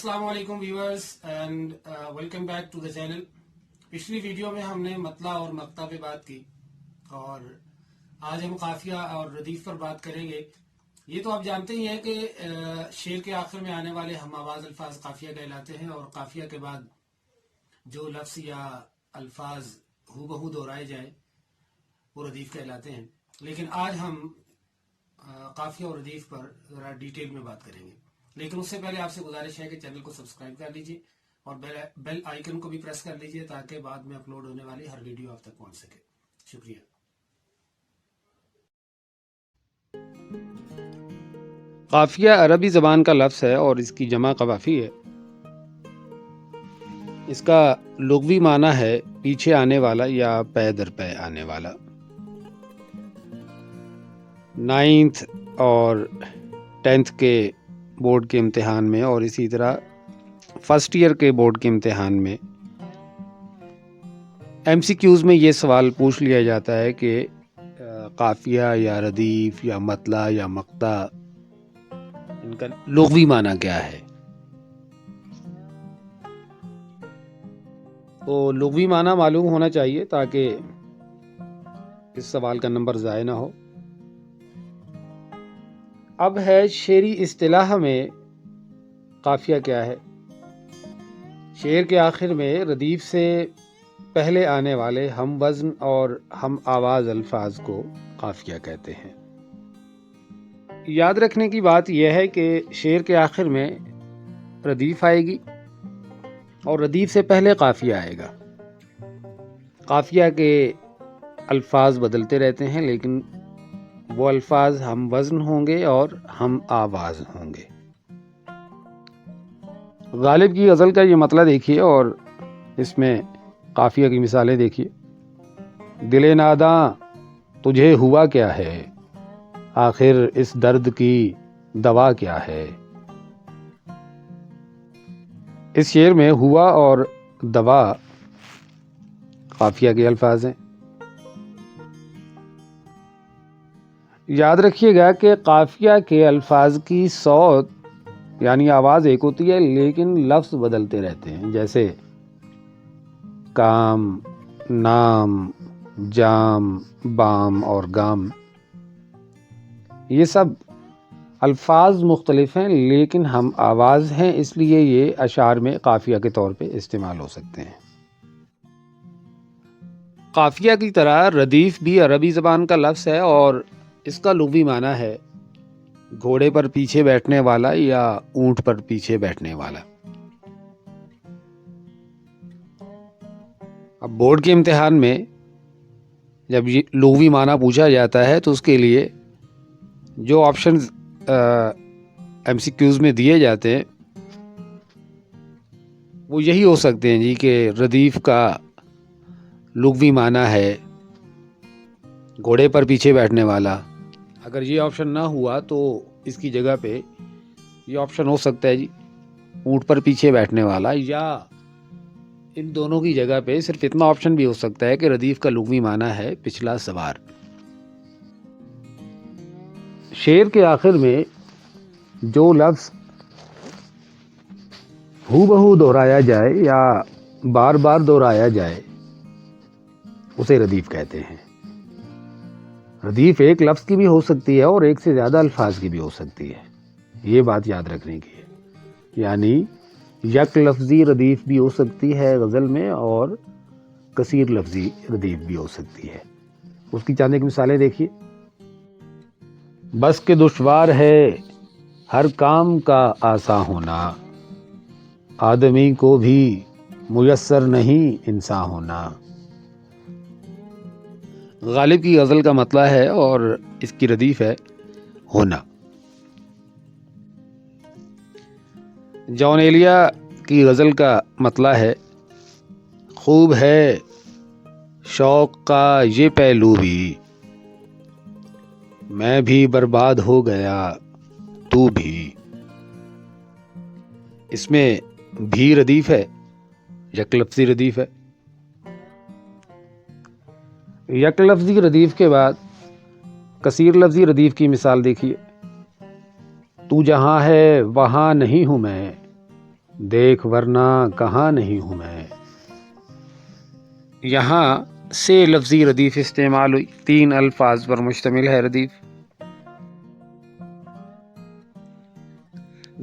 السلام علیکم viewers and welcome back to the channel. پچھلی ویڈیو میں ہم نے مطلع اور مقطع پہ بات کی اور آج ہم قافیہ اور ردیف پر بات کریں گے. یہ تو آپ جانتے ہی ہیں کہ شعر کے آخر میں آنے والے ہم آواز الفاظ قافیہ کہلاتے ہیں اور قافیہ کے بعد جو لفظ یا الفاظ ہو بہو دہرائے جائیں وہ ردیف کہلاتے ہیں. لیکن آج ہم قافیہ اور ردیف پر ذرا ڈیٹیل میں بات کریں گے. لیکن اس سے پہلے آپ سے گزارش ہے کہ چینل کو سبسکرائب کر لیجئے اور بیل آئیکن کو بھی پریس کر لیجئے تاکہ بعد میں اپلوڈ ہونے والی ہر ویڈیو آپ تک پہنچ سکے. شکریہ. قافیہ عربی زبان کا لفظ ہے اور اس کی جمع قوافی ہے. اس کا لغوی معنی ہے پیچھے آنے والا یا پے در پے آنے والا. 9th اور 10th کے بورڈ کے امتحان میں اور اسی طرح فرسٹ ایئر کے بورڈ کے امتحان میں MCQs میں یہ سوال پوچھ لیا جاتا ہے کہ قافیہ یا ردیف یا مطلع یا مقطع ان کا لغوی معنی کیا ہے. تو لغوی معنی معلوم ہونا چاہیے تاکہ اس سوال کا نمبر ضائع نہ ہو. اب ہے شعری اصطلاح میں قافیہ کیا ہے. شعر کے آخر میں ردیف سے پہلے آنے والے ہم وزن اور ہم آواز الفاظ کو قافیہ کہتے ہیں. یاد رکھنے کی بات یہ ہے کہ شعر کے آخر میں ردیف آئے گی اور ردیف سے پہلے قافیہ آئے گا. قافیہ کے الفاظ بدلتے رہتے ہیں لیکن وہ الفاظ ہم وزن ہوں گے اور ہم آواز ہوں گے. غالب کی غزل کا یہ مطلع دیکھیے اور اس میں قافیہ کی مثالیں دیکھیے. دل ناداں تجھے ہوا کیا ہے، آخر اس درد کی دوا کیا ہے. اس شعر میں ہوا اور دوا قافیہ کے الفاظ ہیں. یاد رکھیے گا کہ قافیہ کے الفاظ کی صوت یعنی آواز ایک ہوتی ہے لیکن لفظ بدلتے رہتے ہیں. جیسے کام، نام، جام، بام اور گام. یہ سب الفاظ مختلف ہیں لیکن ہم آواز ہیں، اس لیے یہ اشعار میں قافیہ کے طور پہ استعمال ہو سکتے ہیں. قافیہ کی طرح ردیف بھی عربی زبان کا لفظ ہے اور اس کا لغوی معنی ہے گھوڑے پر پیچھے بیٹھنے والا یا اونٹ پر پیچھے بیٹھنے والا. اب بورڈ کے امتحان میں جب یہ لغوی معنی پوچھا جاتا ہے تو اس کے لیے جو آپشنز MCQs میں دیے جاتے ہیں وہ یہی ہو سکتے ہیں جی کہ ردیف کا لغوی معنی ہے گھوڑے پر پیچھے بیٹھنے والا. اگر یہ آپشن نہ ہوا تو اس کی جگہ پہ یہ آپشن ہو سکتا ہے جی اونٹ پر پیچھے بیٹھنے والا، یا ان دونوں کی جگہ پہ صرف اتنا آپشن بھی ہو سکتا ہے کہ ردیف کا لغوی معنی ہے پچھلا سوار. شعر کے آخر میں جو لفظ ہو بہو دہرایا جائے یا بار بار دہرایا جائے اسے ردیف کہتے ہیں. ردیف ایک لفظ کی بھی ہو سکتی ہے اور ایک سے زیادہ الفاظ کی بھی ہو سکتی ہے. یہ بات یاد رکھنے کی ہے. یعنی یک لفظی ردیف بھی ہو سکتی ہے غزل میں اور کثیر لفظی ردیف بھی ہو سکتی ہے. اس کی چند ایک مثالیں دیکھیے. بس کے دشوار ہے ہر کام کا آساں ہونا، آدمی کو بھی میسر نہیں انسان ہونا. غالب کی غزل کا مطلع ہے اور اس کی ردیف ہے ہونا. جان ایلیا کی غزل کا مطلع ہے خوب ہے شوق کا یہ پہلو بھی، میں بھی برباد ہو گیا تو بھی. اس میں بھی ردیف ہے، یک لفظی ردیف ہے. یک لفظی ردیف کے بعد کثیر لفظی ردیف کی مثال دیکھیے. تو جہاں ہے وہاں نہیں ہوں میں، دیکھ ورنہ کہاں نہیں ہوں میں. یہاں سے لفظی ردیف استعمال ہوئی. 3 الفاظ پر مشتمل ہے ردیف.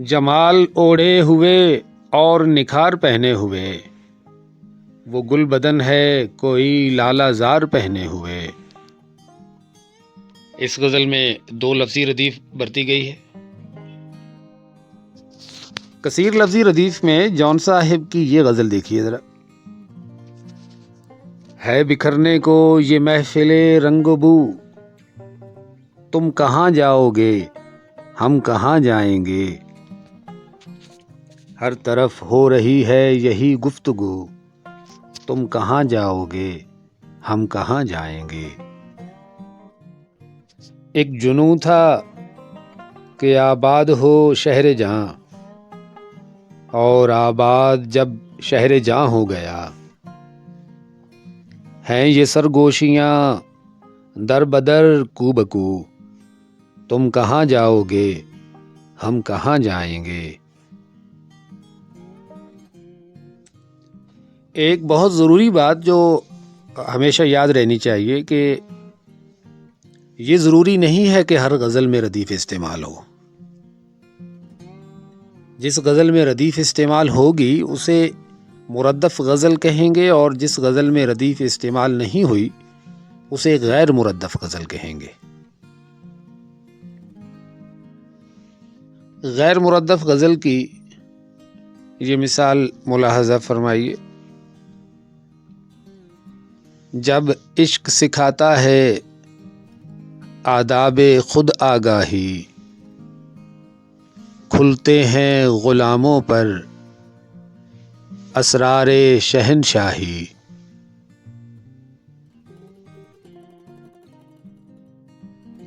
جمال اوڑھے ہوئے اور نکھار پہنے ہوئے، وہ گل بدن ہے کوئی لالا زار پہنے ہوئے. اس غزل میں 2 لفظی ردیف برتی گئی ہے. کثیر لفظی ردیف میں جون صاحب کی یہ غزل دیکھیے ذرا. ہے بکھرنے کو یہ محفل رنگ و بو، تم کہاں جاؤ گے ہم کہاں جائیں گے. ہر طرف ہو رہی ہے یہی گفتگو، تم کہاں جاؤ گے ہم کہاں جائیں گے. ایک جنوں تھا کہ آباد ہو شہر جہاں، اور آباد جب شہر جاں ہو گیا. ہیں یہ سرگوشیاں در بدر کو بکو، تم کہاں جاؤ گے ہم کہاں جائیں گے. ایک بہت ضروری بات جو ہمیشہ یاد رہنی چاہیے کہ یہ ضروری نہیں ہے کہ ہر غزل میں ردیف استعمال ہو. جس غزل میں ردیف استعمال ہوگی اسے مردف غزل کہیں گے، اور جس غزل میں ردیف استعمال نہیں ہوئی اسے غیر مردف غزل کہیں گے. غیر مردف غزل کی یہ مثال ملاحظہ فرمائیے. جب عشق سکھاتا ہے آداب خود آگاہی، کھلتے ہیں غلاموں پر اسرار شہنشاہی.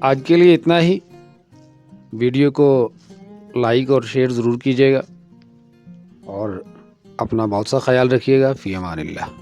آج کے لیے اتنا ہی. ویڈیو کو لائک اور شیئر ضرور کیجیے گا، اور اپنا بہت سا خیال رکھیے گا. فی امان اللہ.